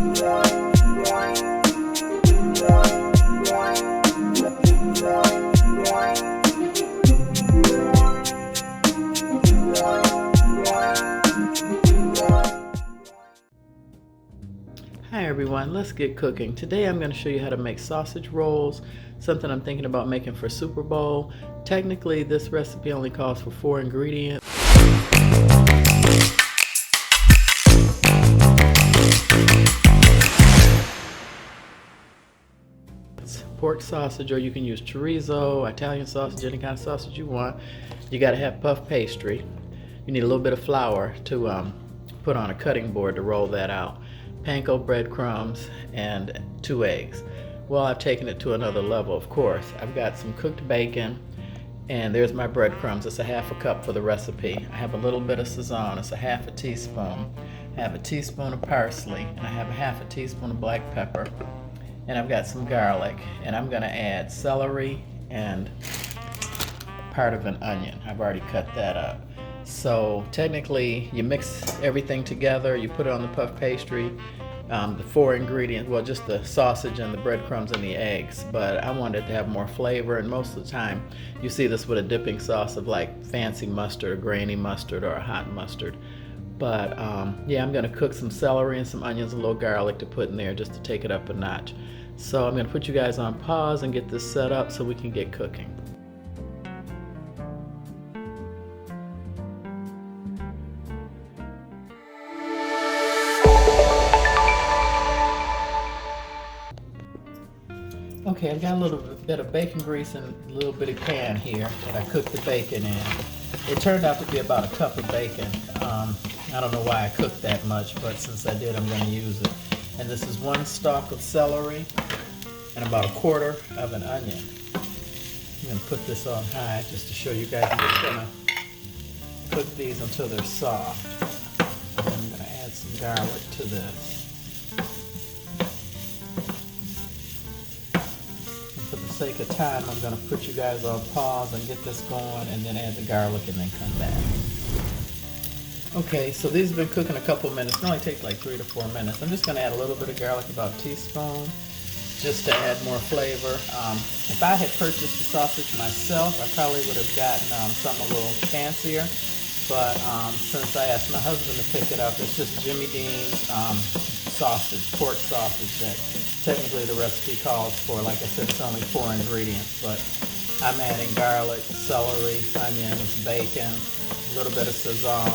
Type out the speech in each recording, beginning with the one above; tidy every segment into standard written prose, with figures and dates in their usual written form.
Hi everyone, let's get cooking. Today I'm going to show you how to make sausage rolls, something I'm thinking about making for Super Bowl. Technically this recipe only calls for 4 ingredients. It's pork sausage, or you can use chorizo, Italian sausage, any kind of sausage you want. You got to have puff pastry. You need a little bit of flour to put on a cutting board to roll that out. Panko breadcrumbs and 2 eggs. Well, I've taken it to another level, of course. I've got some cooked bacon, and there's my breadcrumbs. It's a 1/2 cup for the recipe. I have a little bit of Sazon. It's a 1/2 teaspoon. I have a teaspoon of parsley, and I have a 1/2 teaspoon of black pepper. And I've got some garlic, and I'm gonna add celery and part of an onion. I've already cut that up. So technically you mix everything together, you put it on the puff pastry, the 4 ingredients, well, just the sausage and the breadcrumbs and the eggs, but I wanted it to have more flavor, and most of the time you see this with a dipping sauce of like fancy mustard or grainy mustard or a hot mustard. But yeah, I'm gonna cook some celery and some onions, a little garlic to put in there just to take it up a notch. So I'm gonna put you guys on pause and get this set up so we can get cooking. Okay, I've got a little bit of bacon grease in a little bitty pan here that I cooked the bacon in. It turned out to be about 1 cup of bacon. I don't know why I cooked that much, but since I did, I'm going to use it. And this is 1 stalk of celery and about 1/4 of an onion. I'm going to put this on high just to show you guys. I'm just going to cook these until they're soft. And I'm going to add some garlic to this. For the sake of time, I'm going to put you guys on pause and get this going, and then add the garlic and then come back. Okay, so these have been cooking a couple minutes. It only takes like 3 to 4 minutes. I'm just going to add a little bit of garlic, about a teaspoon, just to add more flavor. If I had purchased the sausage myself, I probably would have gotten something a little fancier. But since I asked my husband to pick it up, it's just Jimmy Dean's sausage, pork sausage, that technically the recipe calls for. Like I said, it's only 4 ingredients, but I'm adding garlic, celery, onions, bacon, a little bit of Sazon,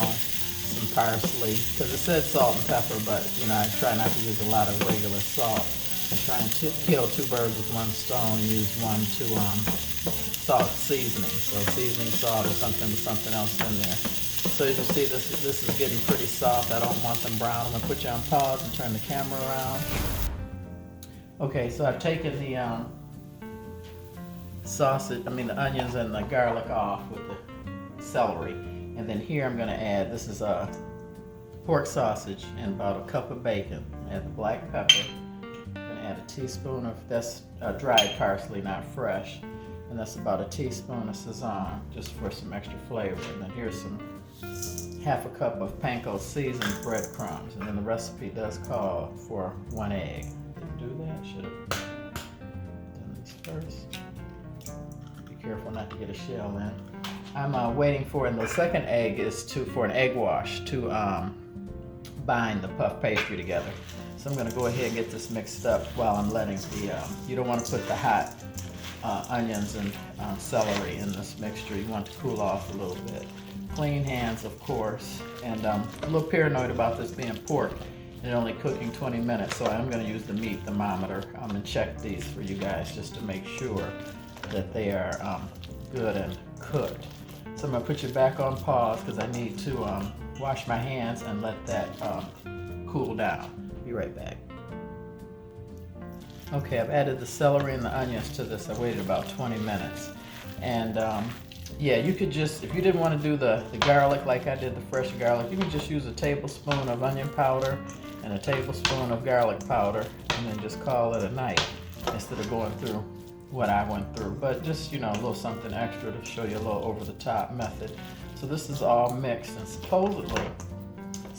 some parsley, because it said salt and pepper, but you know, I try not to use a lot of regular salt. I try and kill 2 birds with 1 stone, and use 1 to salt seasoning. So seasoning salt or something with something else in there. So as you see, this is getting pretty soft. I don't want them brown. I'm gonna put you on pause and turn the camera around. Okay, so I've taken the the onions and the garlic off with the celery. And then here I'm gonna add, this is a pork sausage and about 1 cup of bacon. Add the black pepper. I'm gonna add a teaspoon of, that's dried parsley, not fresh. And that's about a teaspoon of Sazon, just for some extra flavor. And then here's some 1/2 cup of panko seasoned breadcrumbs. And then the recipe does call for 1 egg. Didn't do that, should have done these first. Be careful not to get a shell in. I'm waiting for, and the second egg is for an egg wash to bind the puff pastry together. So I'm gonna go ahead and get this mixed up while I'm letting the, you don't want to put the hot onions and celery in this mixture. You want to cool off a little bit. Clean hands, of course, and I'm a little paranoid about this being pork and only cooking 20 minutes, so I'm going to use the meat thermometer and check these for you guys just to make sure that they are good and cooked. So I'm going to put you back on pause because I need to wash my hands and let that cool down. Be right back. Okay, I've added the celery and the onions to this. I waited about 20 minutes. And yeah, you could just, if you didn't want to do the garlic like I did, the fresh garlic, you could just use a tablespoon of onion powder and a tablespoon of garlic powder, and then just call it a night instead of going through what I went through. But just, you know, a little something extra to show you a little over the top method. So this is all mixed, and supposedly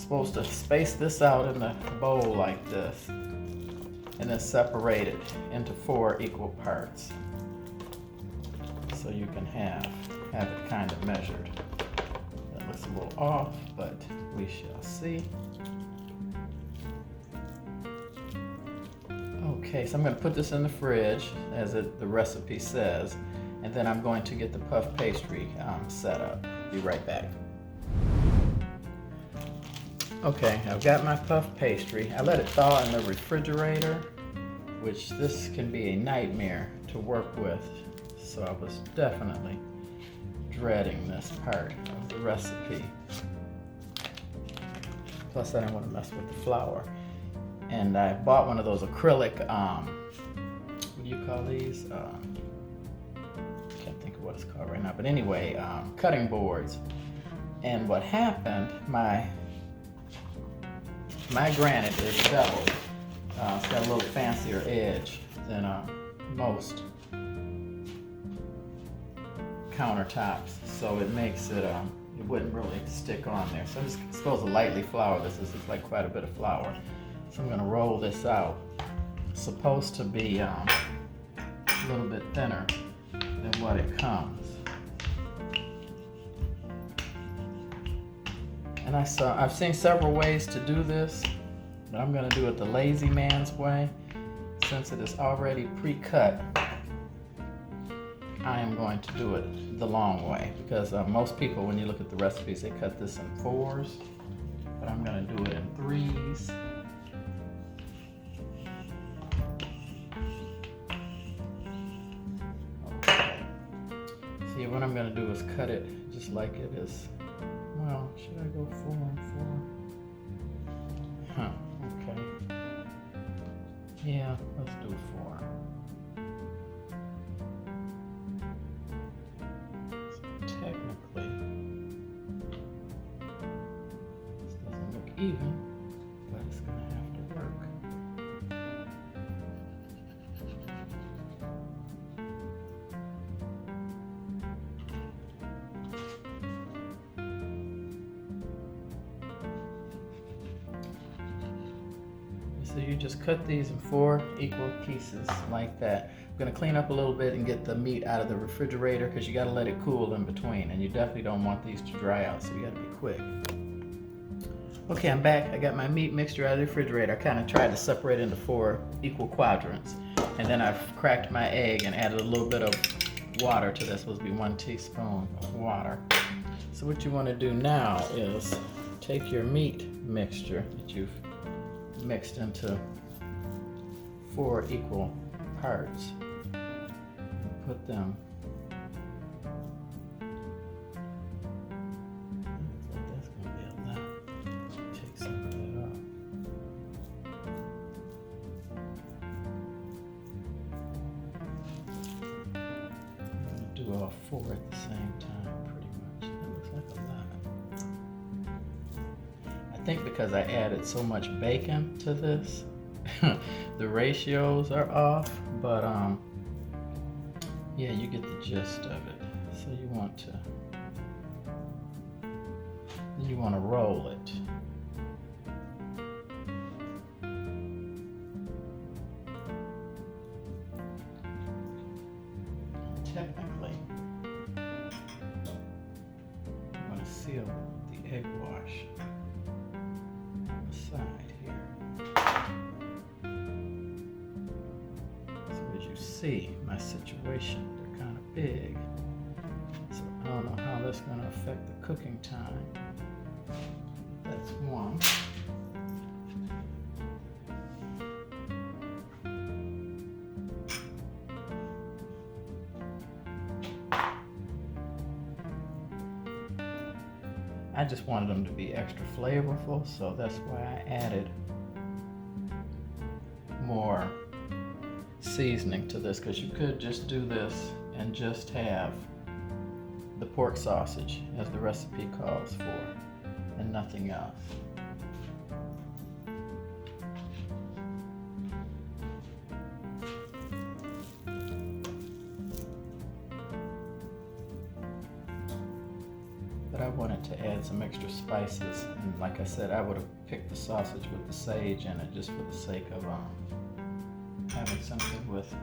supposed to space this out in the bowl like this and then separate it into 4 equal parts. So you can have it kind of measured. That looks a little off, but we shall see. Okay, so I'm going to put this in the fridge as the recipe says, and then I'm going to get the puff pastry set up. Be right back. Okay, I've got my puff pastry. I let it thaw in the refrigerator, which this can be a nightmare to work with. So I was definitely dreading this part of the recipe. Plus I didn't want to mess with the flour. And I bought one of those acrylic, what do you call these? Can't think of what it's called right now. But anyway, cutting boards. And what happened, my granite is beveled. It's got a little fancier edge than most countertops, so it makes it, it wouldn't really stick on there. So I'm just supposed to lightly flour this. This is like quite a bit of flour. So I'm going to roll this out. It's supposed to be a little bit thinner than what it comes. And I've seen several ways to do this, but I'm going to do it the lazy man's way. Since it is already pre-cut, I am going to do it the long way, because most people, when you look at the recipes, they cut this in 4s, but I'm going to do it in 3s. Okay. See, what I'm going to do is cut it just like it is. Well, should I go 4 and 4? Huh, okay. Yeah, let's do 4. So technically, this doesn't look even, but it's going to have to work. So you just cut these in 4 equal pieces like that. I'm going to clean up a little bit and get the meat out of the refrigerator, because you got to let it cool in between, and you definitely don't want these to dry out, so you got to be quick. Okay, I'm back. I got my meat mixture out of the refrigerator. I kind of tried to separate it into 4 equal quadrants, and then I've cracked my egg and added a little bit of water to this. Supposed to be 1 teaspoon of water. So what you want to do now is take your meat mixture that you've mixed into 4 equal parts and put them. Looks like that's going to be a lot. Take some of that off. I'm going to do all 4 at the same time, pretty much. That looks like a lot. I think because I added so much bacon to this, the ratios are off, but yeah, you get the gist of it. So you want to roll it. Technically, I'm going to seal the egg wash on the side here. So as you see, my situation, they're kind of big. So I don't know how that's going to affect the cooking time. That's one. I just wanted them to be extra flavorful, so that's why I added more seasoning to this, because you could just do this and just have the pork sausage as the recipe calls for and nothing else. But I wanted to add add some extra spices. And like I said, I would have picked the sausage with the sage in it just for the sake of having something with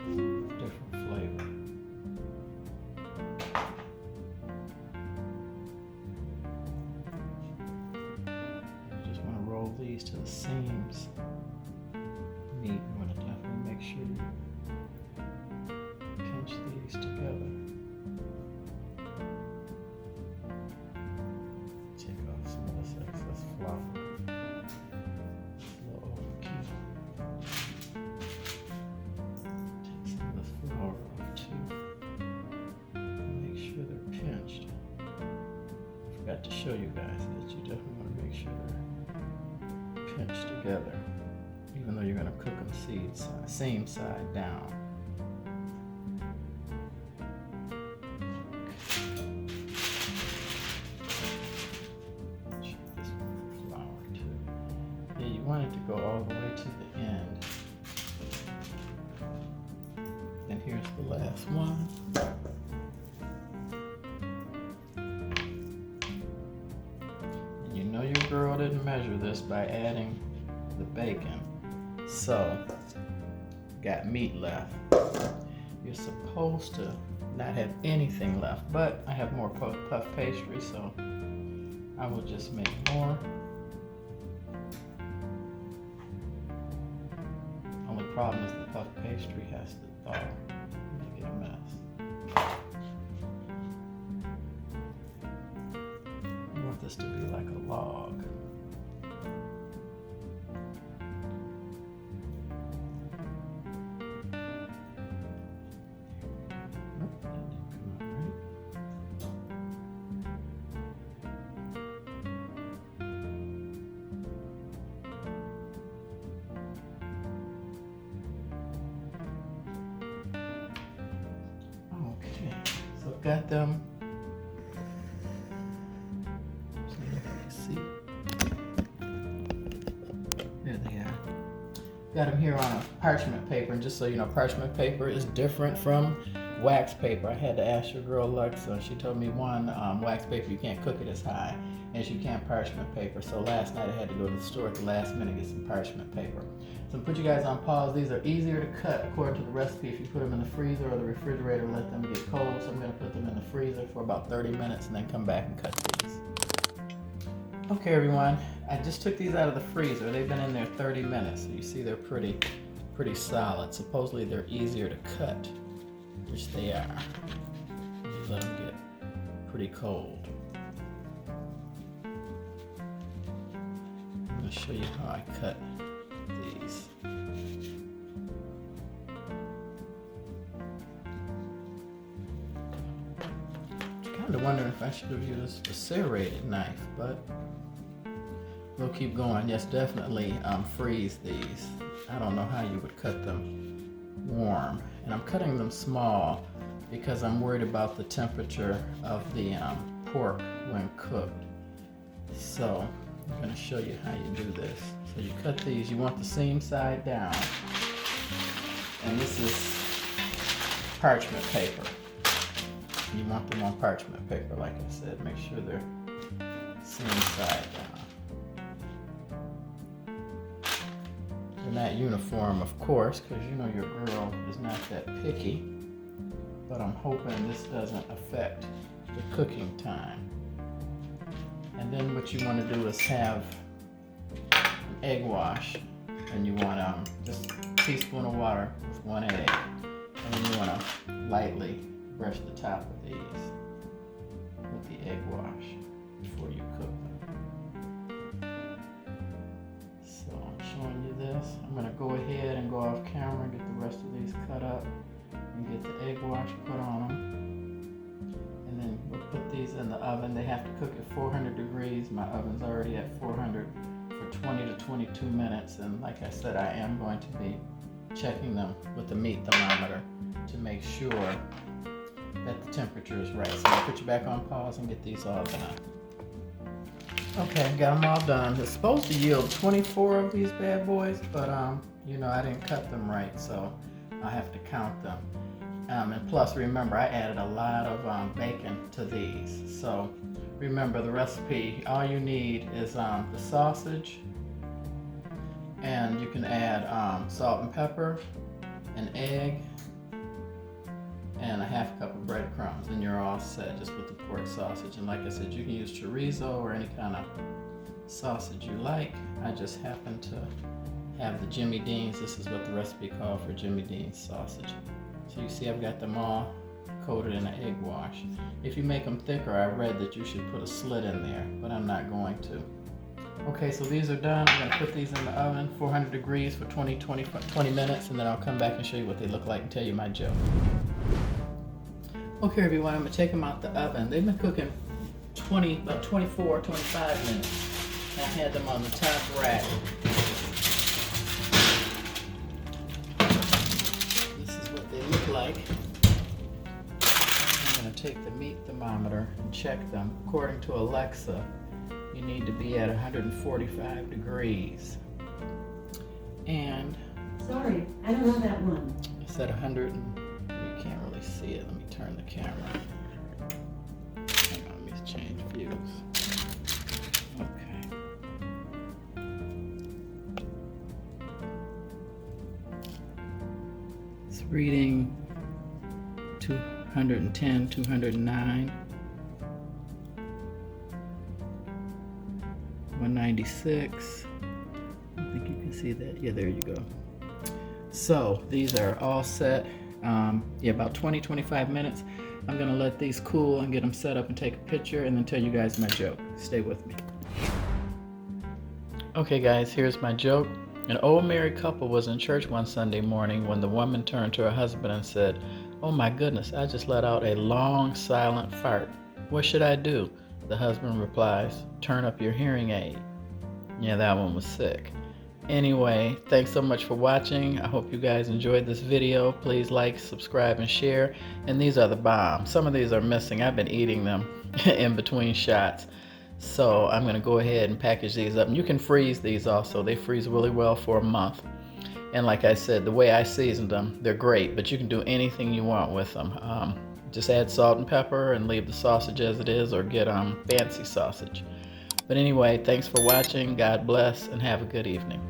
different flavor. You just want to roll these to the seams. Meat, you want to definitely make sure you pinch these together. Take off some of this excess flour. It's a little overkill. Take some of this flour off too. Make sure they're pinched. I forgot to show you guys that you definitely want to make sure they're pinched together, even though you're going to cook them same side down. Want it to go all the way to the end. And here's the last one. And you know your girl didn't measure this by adding the bacon. So, got meat left. You're supposed to not have anything left, but I have more puff pastry, so I will just make more. Problem is the puff pastry has to thaw, make it a mess. I want this to be like a log. Nope, that didn't come out right. Got them. So you can see. There they are. Got them here on a parchment paper, and just so you know, parchment paper is different from wax paper. I had to ask your girl Alexa. She told me one wax paper you can't cook it as high as you can parchment paper. So last night I had to go to the store at the last minute and get some parchment paper. So I'm gonna put you guys on pause. These are easier to cut according to the recipe if you put them in the freezer or the refrigerator, let them get cold. So I'm gonna put them in the freezer for about 30 minutes and then come back and cut these. Okay everyone, I just took these out of the freezer. They've been in there 30 minutes. So you see they're pretty solid. Supposedly they're easier to cut, which they are. You let them get pretty cold. I'm gonna show you how I cut these. Kind of wondering if I should have used a serrated knife, but we'll keep going. Yes, definitely freeze these. I don't know how you would cut them warm, and I'm cutting them small because I'm worried about the temperature of the pork when cooked. So I'm going to show you how you do this. So you cut these, you want the seam side down, and this is parchment paper. You want them on parchment paper, like I said. Make sure they're seam side down. They're not uniform, of course, because you know your girl is not that picky, but I'm hoping this doesn't affect the cooking time. And then what you want to do is have an egg wash, and you want just a teaspoon of water with 1 egg, and then you want to lightly brush the top of these with the egg wash before you cook them. So I'm showing you this. I'm going to go ahead and go off camera and get the rest of these cut up and get the egg wash put on them. And then we'll put these in the oven. They have to cook at 400 degrees. My oven's already at 400 for 20 to 22 minutes. And like I said, I am going to be checking them with the meat thermometer to make sure that the temperature is right. So I'll put you back on pause and get these all done. Okay, got them all done. It's supposed to yield 24 of these bad boys, but you know, I didn't cut them right, so I have to count them. And plus, remember, I added a lot of bacon to these. So remember the recipe, all you need is the sausage, and you can add salt and pepper, an egg, and a half cup of breadcrumbs, and you're all set just with the pork sausage. And like I said, you can use chorizo or any kind of sausage you like. I just happen to have the Jimmy Dean's. This is what the recipe called for Jimmy Dean's sausage. So you see I've got them all coated in an egg wash. If you make them thicker, I read that you should put a slit in there, but I'm not going to. Okay, so these are done. I'm gonna put these in the oven, 400 degrees for 20 minutes, and then I'll come back and show you what they look like and tell you my joke. Okay, everyone, I'm gonna take them out the oven. They've been cooking about 24, 25 minutes. I had them on the top rack. This is what they look like. I'm gonna take the meat thermometer and check them. According to Alexa, you need to be at 145 degrees. And sorry, I don't know that one. it's at 100, you can't really see it. Let me turn the camera. Hang on, let me change views. Okay. It's reading 210, 209. 196. I don't think you can see that. Yeah, there you go. So these are all set. About 20-25 minutes. I'm gonna let these cool and get them set up and take a picture and then tell you guys my joke. Stay with me. Okay guys, here's my joke. An old married couple was in church one Sunday morning when the woman turned to her husband and said, "Oh my goodness, I just let out a long silent fart. What should I do?" The husband replies, "Turn up your hearing aid." Yeah, that one was sick. Anyway, thanks so much for watching. I hope you guys enjoyed this video. Please like, subscribe, and share. And these are the bomb. Some of these are missing. I've been eating them in between shots. So I'm gonna go ahead and package these up. And you can freeze these also. They freeze really well for a month. And like I said, the way I seasoned them, they're great, but you can do anything you want with them. Just add salt and pepper and leave the sausage as it is, or get fancy sausage. But anyway, thanks for watching. God bless, and have a good evening.